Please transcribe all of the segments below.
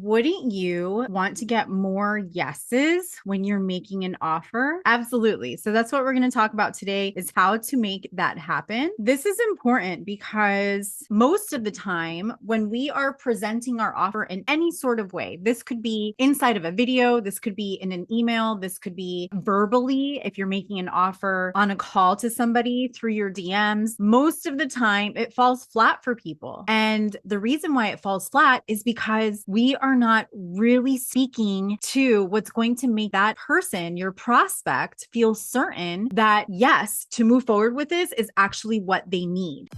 wouldn't you want to get more yeses when you're making an offer? Absolutely. So that's what we're going to talk about today is how to make that happen. This is important because most of the time when we are presenting our offer in any sort of way, this could be inside of a video, this could be in an email, this could be verbally if you're making an offer on a call to somebody through your DMs. Most of the time it falls flat for people. And the reason why it falls flat is because we are not really speaking to what's going to make that person, your prospect, feel certain that yes, to move forward with this is actually what they need.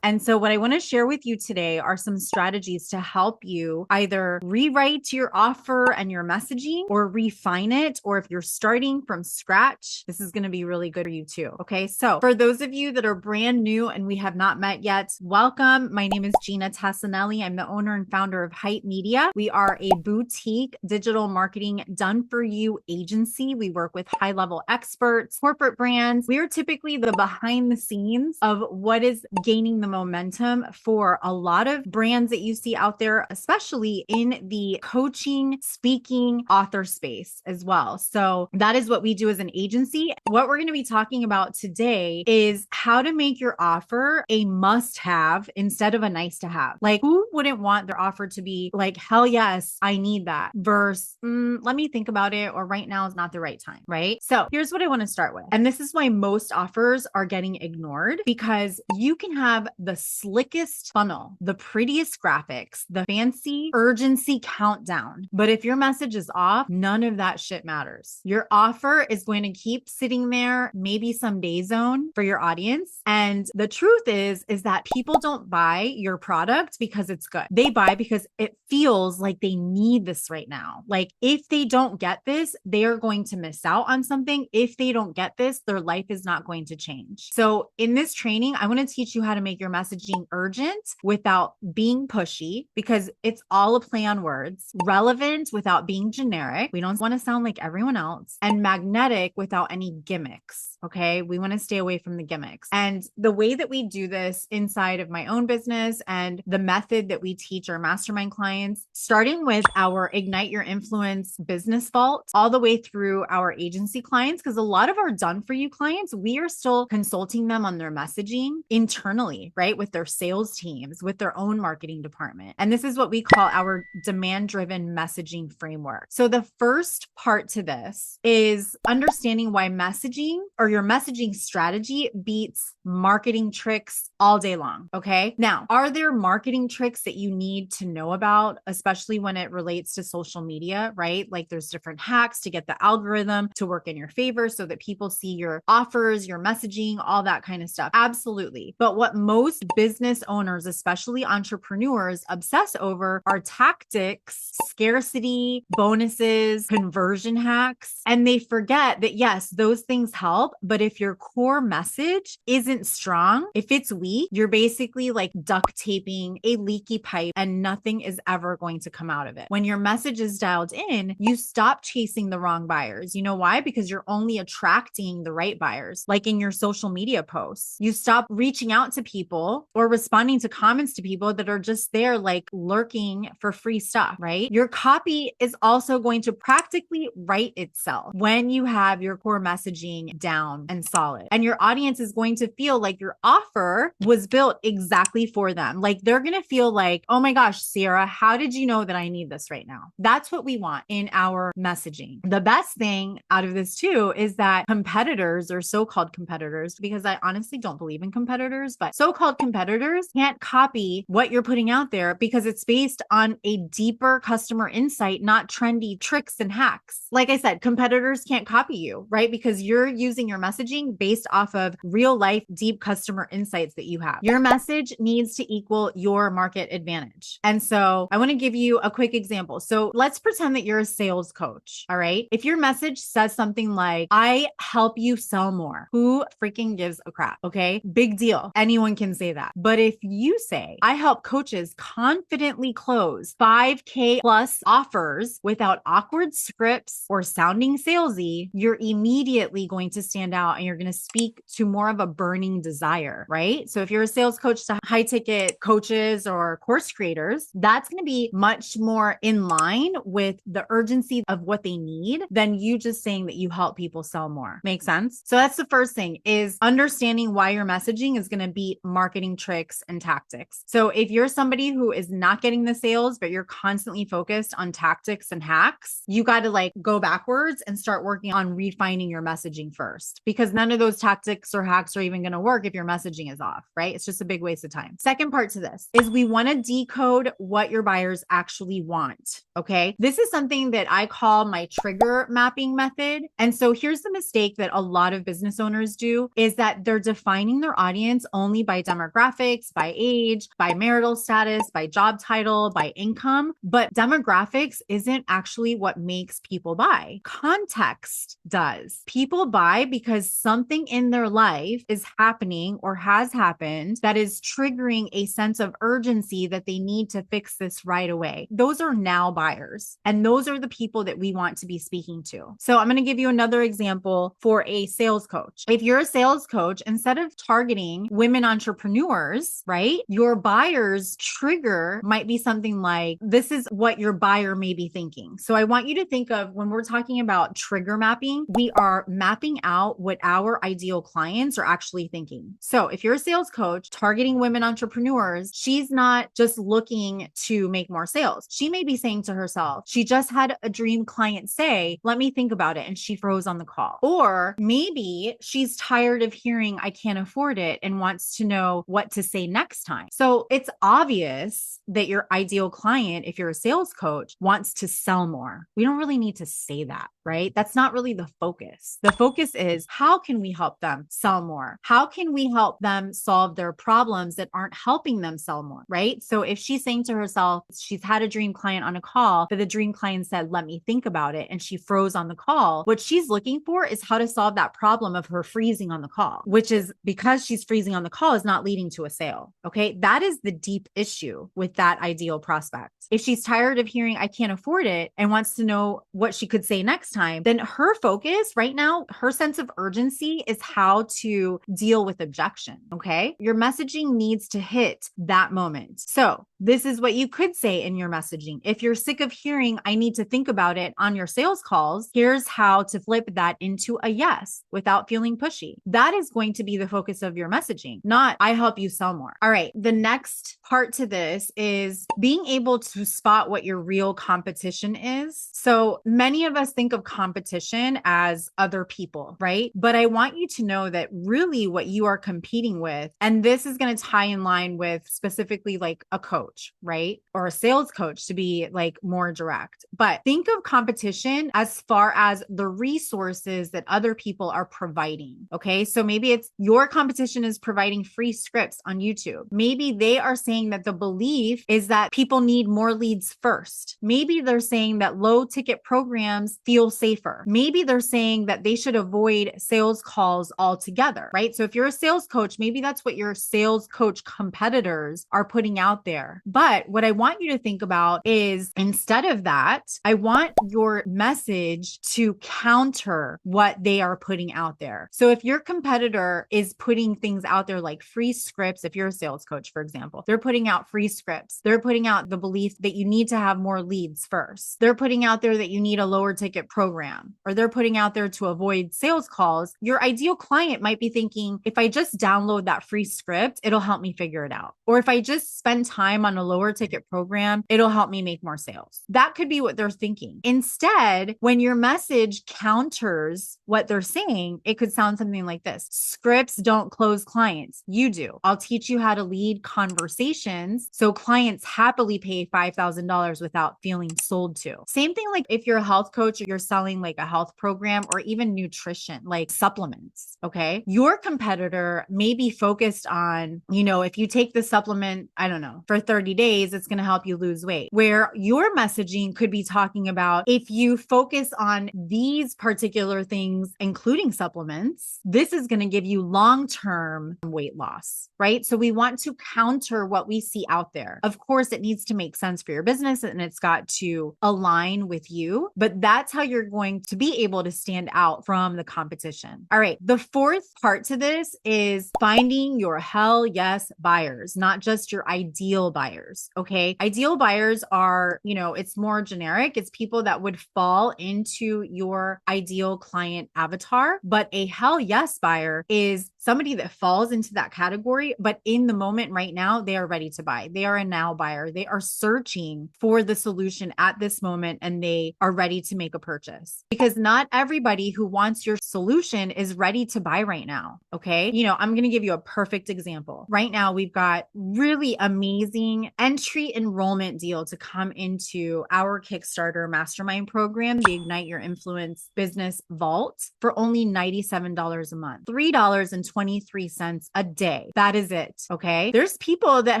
And so what I want to share with you today are some strategies to help you either rewrite your offer and your messaging or refine it. Or if you're starting from scratch, this is going to be really good for you too. Okay. So for those of you that are brand new and we have not met yet, welcome. My name is Gina Tassinelli. I'm the owner and founder of Hype Media. We are a boutique digital marketing done for you agency. We work with high level experts, corporate brands. We are typically the behind the scenes of what is gaining the momentum for a lot of brands that you see out there, especially in the coaching, speaking, author space as well. So that is what we do as an agency. What we're going to be talking about today is how to make your offer a must have instead of a nice to have. Like, who wouldn't want their offer to be like, hell yes, I need that, versus let me think about it, or right now is not the right time, right? So here's what I want to start with. And this is why most offers are getting ignored, because you can have the slickest funnel, the prettiest graphics, the fancy urgency countdown. But if your message is off, none of that shit matters. Your offer is going to keep sitting there, maybe some day zone for your audience. And the truth is that people don't buy your product because it's good. They buy because it feels like they need this right now. Like if they don't get this, they are going to miss out on something. If they don't get this, their life is not going to change. So in this training, I want to teach you how to make your messaging urgent without being pushy, because it's all a play on words, relevant without being generic. We don't want to sound like everyone else, and magnetic without any gimmicks. Okay. We want to stay away from the gimmicks. And the way that we do this inside of my own business and the method that we teach our mastermind clients, starting with our Ignite Your Influence business vault, all the way through our agency clients, because a lot of our done for you clients, we are still consulting them on their messaging internally, right? With their sales teams, with their own marketing department. And this is what we call our demand-driven messaging framework. So the first part to this is understanding why messaging or your messaging strategy beats marketing tricks all day long. Okay. Now, are there marketing tricks that you need to know about, especially when it relates to social media, right? Like there's different hacks to get the algorithm to work in your favor so that people see your offers, your messaging, all that kind of stuff. Absolutely. But what most business owners, especially entrepreneurs, obsess over are tactics, scarcity, bonuses, conversion hacks. And they forget that yes, those things help, but if your core message isn't strong, if it's weak, you're basically like duct taping a leaky pipe and nothing is ever going to come out of it. When your message is dialed in, you stop chasing the wrong buyers. You know why? Because you're only attracting the right buyers. Like in your social media posts, you stop reaching out to people or responding to comments to people that are just there like lurking for free stuff, right? Your copy is also going to practically write itself when you have your core messaging down and solid. And your audience is going to feel like your offer was built exactly for them. Like they're going to feel like, oh my gosh, Sierra, how did you know that I need this right now? That's what we want in our messaging. The best thing out of this too is that competitors or so-called competitors, because I honestly don't believe in competitors, but so-called competitors can't copy what you're putting out there because it's based on a deeper customer insight, not trendy tricks and hacks. Like I said, competitors can't copy you, right? Because you're using your messaging based off of real life, deep customer insights that you have. Your message needs to equal your market advantage. And so I want to give you a quick example. So let's pretend that you're a sales coach. All right. If your message says something like, I help you sell more, who freaking gives a crap? Okay. Big deal. Anyone can say that. But if you say, I help coaches confidently close 5K plus offers without awkward scripts or sounding salesy, you're immediately going to stand stand out and you're going to speak to more of a burning desire, right? So if you're a sales coach to high ticket coaches or course creators, that's going to be much more in line with the urgency of what they need than you just saying that you help people sell more. Make sense? So that's the first thing, is understanding why your messaging is going to beat marketing tricks and tactics. So if you're somebody who is not getting the sales, but you're constantly focused on tactics and hacks, you got to like go backwards and start working on refining your messaging first, because none of those tactics or hacks are even going to work if your messaging is off, right? It's just a big waste of time. Second part to this is we want to decode what your buyers actually want. Okay. This is something that I call my trigger mapping method. And so here's the mistake that a lot of business owners do, is that they're defining their audience only by demographics, by age, by marital status, by job title, by income. But demographics isn't actually what makes people buy. Context does. People buy because something in their life is happening or has happened that is triggering a sense of urgency that they need to fix this right away. Those are now buyers. And those are the people that we want to be speaking to. So I'm going to give you another example for a sales coach. If you're a sales coach, instead of targeting women entrepreneurs, right, your buyer's trigger might be something like, this is what your buyer may be thinking. So I want you to think of, when we're talking about trigger mapping, we are mapping out what our ideal clients are actually thinking. So if you're a sales coach targeting women entrepreneurs, she's not just looking to make more sales. She may be saying to herself, she just had a dream client say, let me think about it. And she froze on the call. Or maybe she's tired of hearing, I can't afford it, and wants to know what to say next time. So it's obvious that your ideal client, if you're a sales coach, wants to sell more. We don't really need to say that, right? That's not really the focus. The focus is, how can we help them sell more? How can we help them solve their problems that aren't helping them sell more, right? So if she's saying to herself, she's had a dream client on a call, but the dream client said, let me think about it, and she froze on the call, what she's looking for is how to solve that problem of her freezing on the call, which is because she's freezing on the call is not leading to a sale. Okay. That is the deep issue with that ideal prospect. If she's tired of hearing, I can't afford it, and wants to know what she could say next time, then her focus right now, her sense of urgency is how to deal with objection. Okay. Your messaging needs to hit that moment. So this is what you could say in your messaging. If you're sick of hearing, I need to think about it on your sales calls, here's how to flip that into a yes without feeling pushy. That is going to be the focus of your messaging, not I help you sell more. All right. The next part to this is being able to spot what your real competition is. So many of us think of competition as other people, right? But I want you to know that really what you are competing with, and this is going to tie in line with specifically like a coach, right? Or a sales coach, to be like more direct. But think of competition as far as the resources that other people are providing. Okay. So maybe it's your competition is providing free scripts on YouTube. Maybe they are saying that the belief is that people need more leads first. Maybe they're saying that low ticket programs feel safer. Maybe they're saying that they should avoid sales calls altogether, right? So if you're a sales coach, maybe that's what your sales coach competitors are putting out there. But what I want you to think about is, instead of that, I want your message to counter what they are putting out there. So if your competitor is putting things out there like free scripts, if you're a sales coach, for example, they're putting out free scripts. They're putting out the belief that you need to have more leads first. They're putting out there that you need a lower ticket program, or they're putting out there to avoid sales calls. Your ideal client might be thinking, if I just download that free script, it'll help me figure it out. Or if I just spend time on a lower ticket program, it'll help me make more sales. That could be what they're thinking. Instead, when your message counters what they're saying, it could sound something like this: scripts don't close clients. You do. I'll teach you how to lead conversations so clients happily pay $5,000 without feeling sold to. Same thing like if you're a health coach or you're selling like a health program or even nutrition, like supplements. Okay. Your competitor may be focused on, if you take the supplement, I don't know, for 30 days, it's going to help you lose weight. Where your messaging could be talking about, if you focus on these particular things, including supplements, this is going to give you long-term weight loss, right? So we want to counter what we see out there. Of course, it needs to make sense for your business and it's got to align with you, but that's how you're going to be able to stand out from the competition. All right. The fourth part to this is finding your hell yes buyers, not just your ideal buyers. Okay. Ideal buyers are, it's more generic. It's people that would fall into your ideal client avatar, but a hell yes buyer is somebody that falls into that category, but in the moment right now, they are ready to buy. They are a now buyer. They are searching for the solution at this moment and they are ready to make a purchase, because not everybody who wants your solution is ready to buy right now. Okay. I'm going to give you a perfect example. Right now, we've got really amazing entry enrollment deal to come into our Kickstarter mastermind program, the Ignite Your Influence Business Vault, for only $97 a month, $3.23 a day. That is it. Okay. There's people that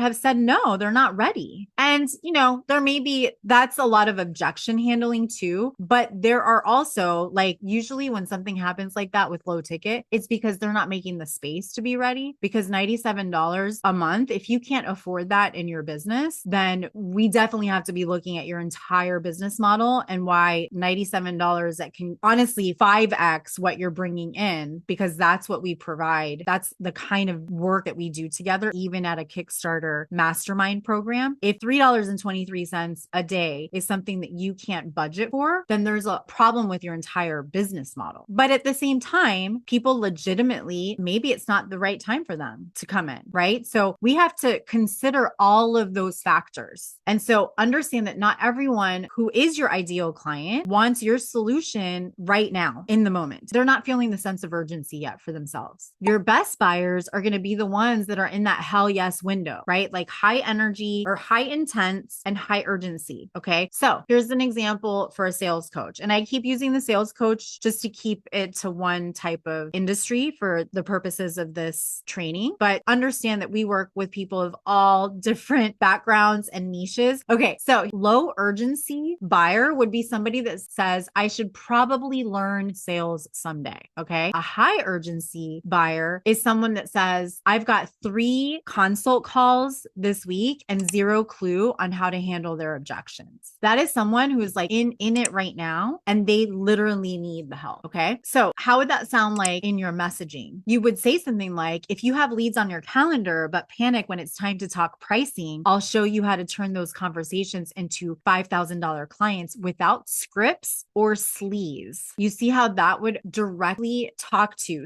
have said, no, they're not ready. And, there may be, that's a lot of objection handling too, but there are also, like, usually when something happens like that with low ticket, it's because they're not making the space to be ready, because $97 a month, if you can't afford that in your business, then we definitely have to be looking at your entire business model and why $97 that can honestly 5x what you're bringing in, because that's what we provide. That's the kind of work that we do together, even at a Kickstarter mastermind program. If $3.23 a day is something that you can't budget for, then there's a problem with your entire business model. But at the same time, people legitimately, maybe it's not the right time for them to come in, right? So we have to consider all of those factors. And so understand that not everyone who is your ideal client wants your solution right now in the moment. They're not feeling the sense of urgency yet for themselves. Your best buyers are going to be the ones that are in that hell yes window, right? Like high energy or high intense and high urgency. Okay. So here's an example for a sales coach. And I keep using the sales coach just to keep it to one type of industry for the purposes of this training, but understand that we work with people of all different backgrounds and niches. Okay. So low urgency buyer would be somebody that says, I should probably learn sales someday. Okay. A high urgency buyer is someone that says, I've got 3 consult calls this week and 0 clue on how to handle their objections. That is someone who is like in it right now and they literally need the help. Okay. So how would that sound like in your messaging? You would say something like, if you have leads on your calendar, but panic when it's time to talk pricing, I'll show you how to turn those conversations into $5,000 clients without scripts or sleeves. You see how that would directly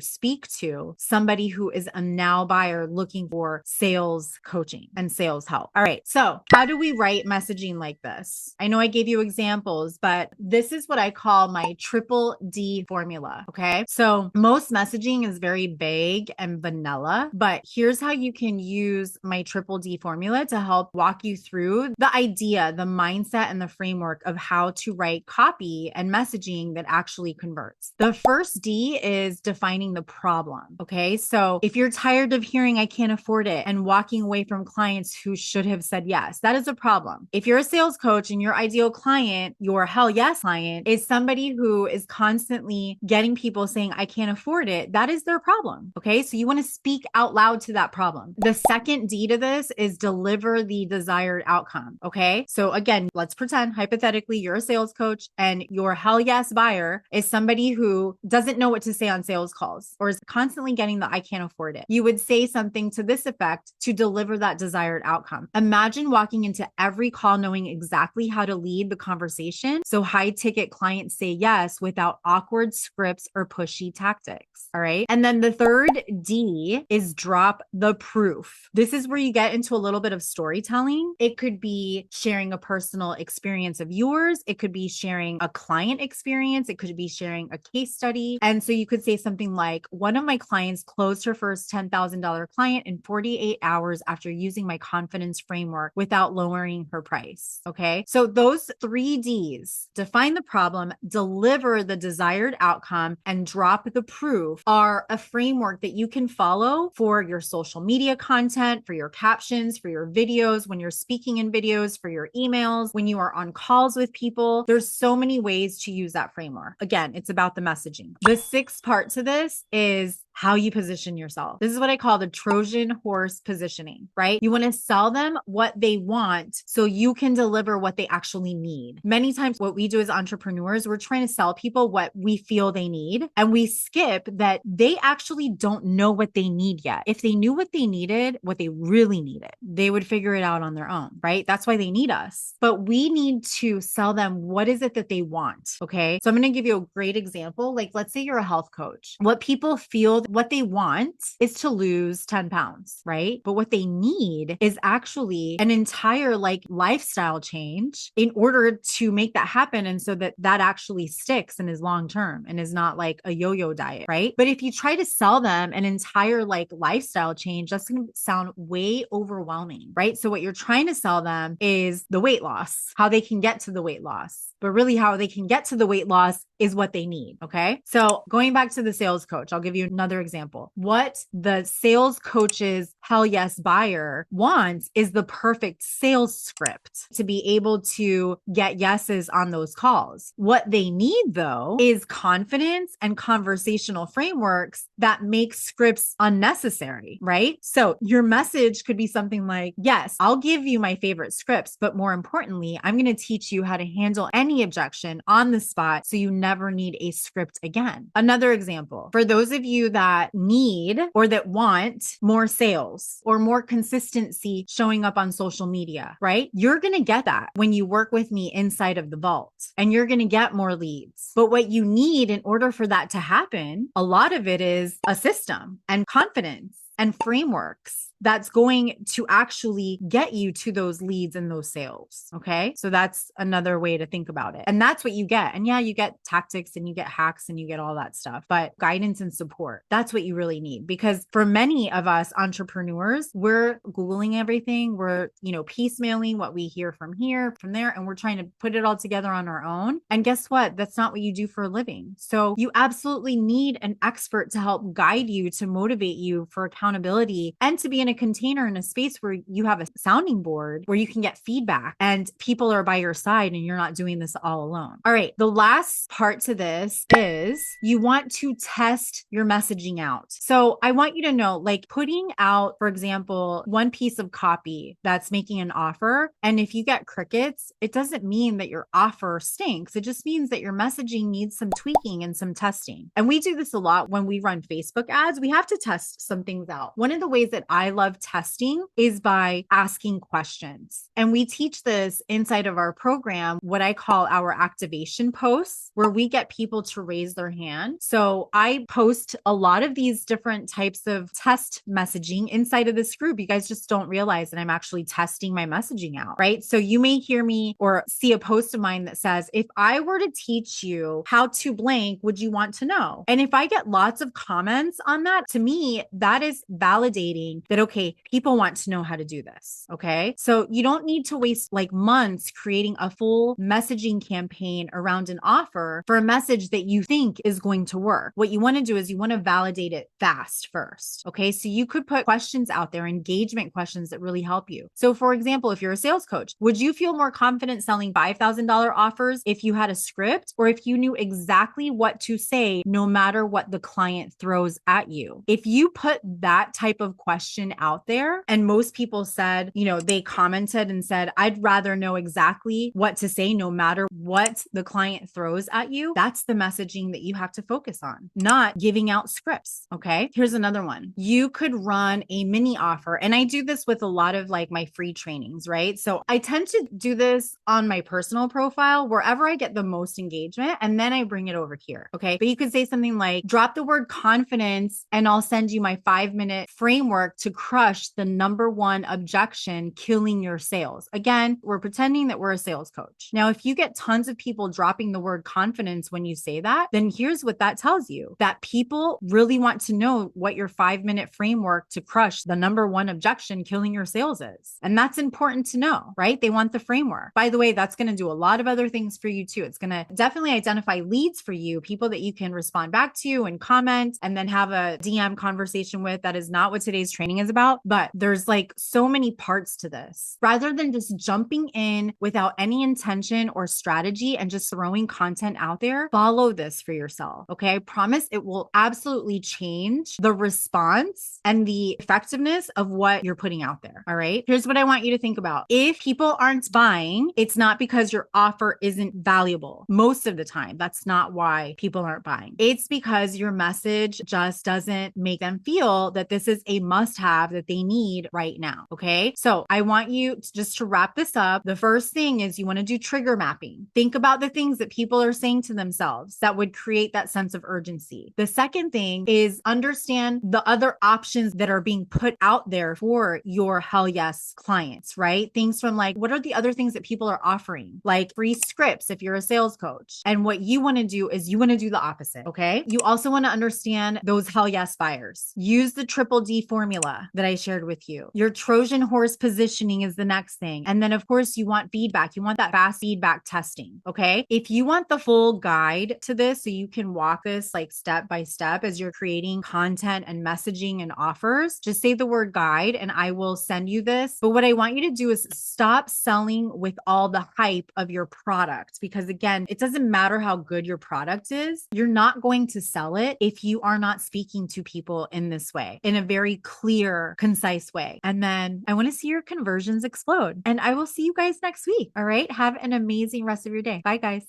speak to somebody who is a now buyer looking for sales coaching and sales help. All right. So how do we write messaging like this? I know I gave you examples, but this is what I call my triple D formula. Okay. So most messaging is very vague and vanilla, but here's how you can use my triple D formula to help walk you through the idea, the mindset, and the framework of how to write copy and messaging that actually converts. The first D is defining the problem. Okay. So if you're tired of hearing, I can't afford it, and walking away from clients who should have said yes, that is a problem. If you're a sales coach and your ideal client, your hell yes client, is somebody who is constantly getting people saying, I can't afford it, that is their problem. Okay. So you want to speak out loud to that problem. The second D to this is deliver the desired outcome. Okay. So again, let's pretend hypothetically you're a sales coach and your hell yes buyer is somebody who doesn't know what to say on sales calls or is constantly getting the I can't afford it. You would say something to this effect to deliver that desired outcome. Imagine walking into every call knowing exactly how to lead the conversation so high ticket clients say yes without awkward scripts or pushy tactics. All right. And then the third D is drop the proof. This is where you get into a little bit of storytelling. It could be sharing a personal experience of yours. It could be sharing a client experience. It could be sharing a case study. And so you could say something like, one of my clients closed her first $10,000 client in 48 hours after using my confidence framework without lowering her price. Okay. So those 3 Ds, define the problem, deliver the desired outcome, and drop the proof, are a framework that you can follow for your social media content, for your captions, for your videos, when you're speaking in videos, for your emails, when you are on calls with people. There's so many ways to use that framework. Again, it's about the messaging. The sixth part to this is how you position yourself. This is what I call the Trojan horse positioning, right? You want to sell them what they want so you can deliver what they actually need. Many times what we do as entrepreneurs, we're trying to sell people what we feel they need, and we skip that they actually don't know what they need yet. If they knew what they needed, what they really needed, they would figure it out on their own, right? That's why they need us. But we need to sell them what is it that they want, okay? So I'm going to give you a great example. Like, let's say you're a health coach. What people feel, what they want is to lose 10 pounds, right? But what they need is actually an entire like lifestyle change in order to make that happen. And so that that actually sticks and is long-term and is not like a yo-yo diet, right? But if you try to sell them an entire like lifestyle change, that's going to sound way overwhelming, right? So what you're trying to sell them is the weight loss, how they can get to the weight loss. But really how they can get to the weight loss is what they need. Okay. So going back to the sales coach, I'll give you another example. What the sales coach's hell yes buyer wants is the perfect sales script to be able to get yeses on those calls. What they need though is confidence and conversational frameworks that make scripts unnecessary, right? So your message could be something like, yes, I'll give you my favorite scripts, but more importantly, I'm going to teach you how to handle any objection on the spot so you never need a script again. Another example, for those of you that need or that want more sales or more consistency showing up on social media, right? You're going to get that when you work with me inside of the vault, and you're going to get more leads. But what you need in order for that to happen, a lot of it is a system and confidence and frameworks that's going to actually get you to those leads and those sales. Okay. So that's another way to think about it. And that's what you get. And yeah, you get tactics and you get hacks and you get all that stuff, but guidance and support, that's what you really need. Because for many of us entrepreneurs, we're Googling everything. We're, piecemealing what we hear from here, from there, and we're trying to put it all together on our own. And guess what? That's not what you do for a living. So you absolutely need an expert to help guide you, to motivate you for accountability, and to be in a container, in a space where you have a sounding board where you can get feedback and people are by your side and you're not doing this all alone. All right. The last part to this is you want to test your messaging out. So I want you to know, like putting out, for example, one piece of copy that's making an offer. And if you get crickets, it doesn't mean that your offer stinks. It just means that your messaging needs some tweaking and some testing. And we do this a lot when we run Facebook ads. We have to test some things out. One of the ways that I love testing is by asking questions. And we teach this inside of our program, what I call our activation posts, where we get people to raise their hand. So I post a lot of these different types of test messaging inside of this group. You guys just don't realize that I'm actually testing my messaging out, right? So you may hear me or see a post of mine that says, if I were to teach you how to blank, would you want to know? And if I get lots of comments on that, to me, that is validating that, okay, people want to know how to do this. Okay. So you don't need to waste like months creating a full messaging campaign around an offer for a message that you think is going to work. What you want to do is you want to validate it fast first. Okay. So you could put questions out there, engagement questions that really help you. So for example, if you're a sales coach, would you feel more confident selling $5,000 offers if you had a script or if you knew exactly what to say, no matter what the client throws at you? If you put that type of question out there, and most people said, they commented and said, I'd rather know exactly what to say, no matter what the client throws at you. That's the messaging that you have to focus on, not giving out scripts. Okay. Here's another one. You could run a mini offer. And I do this with a lot of like my free trainings, right? So I tend to do this on my personal profile, wherever I get the most engagement, and then I bring it over here. Okay. But you could say something like, drop the word confidence and I'll send you my 5-minute framework to crush the number one objection killing your sales. Again, we're pretending that we're a sales coach. Now, if you get tons of people dropping the word confidence when you say that, then here's what that tells you, that people really want to know what your 5-minute framework to crush the number one objection killing your sales is. And that's important to know, right? They want the framework. By the way, that's going to do a lot of other things for you too. It's going to definitely identify leads for you, people that you can respond back to and comment and then have a DM conversation with. That is not what today's training is about, but there's like so many parts to this. Rather than just jumping in without any intention or strategy and just throwing content out there, follow this for yourself. Okay. I promise it will absolutely change the response and the effectiveness of what you're putting out there. All right. Here's what I want you to think about. If people aren't buying, it's not because your offer isn't valuable. Most of the time, that's not why people aren't buying. It's because your message just doesn't make them feel that this is a must have that they need right now. Okay. So I want you to, just to wrap this up. The first thing is you want to do trigger mapping. Think about the things that people are saying to themselves that would create that sense of urgency. The second thing is understand the other options that are being put out there for your hell yes clients, right? Things from like, what are the other things that people are offering? Like free scripts if you're a sales coach. And what you want to do is you want to do the opposite. Okay. You also want to understand those hell yes buyers. Use the triple D formula that I shared with you. Your Trojan horse positioning is the next thing. And then of course you want feedback. You want that fast feedback testing. Okay. If you want the full guide to this, so you can walk this like step by step as you're creating content and messaging and offers, just say the word guide and I will send you this. But what I want you to do is stop selling with all the hype of your product, because again, it doesn't matter how good your product is. You're not going to sell it if you are not speaking to people in this way, in a very clear, concise way. And then I want to see your conversions explode. And I will see you guys next week. All right. Have an amazing rest of your day. Bye, guys.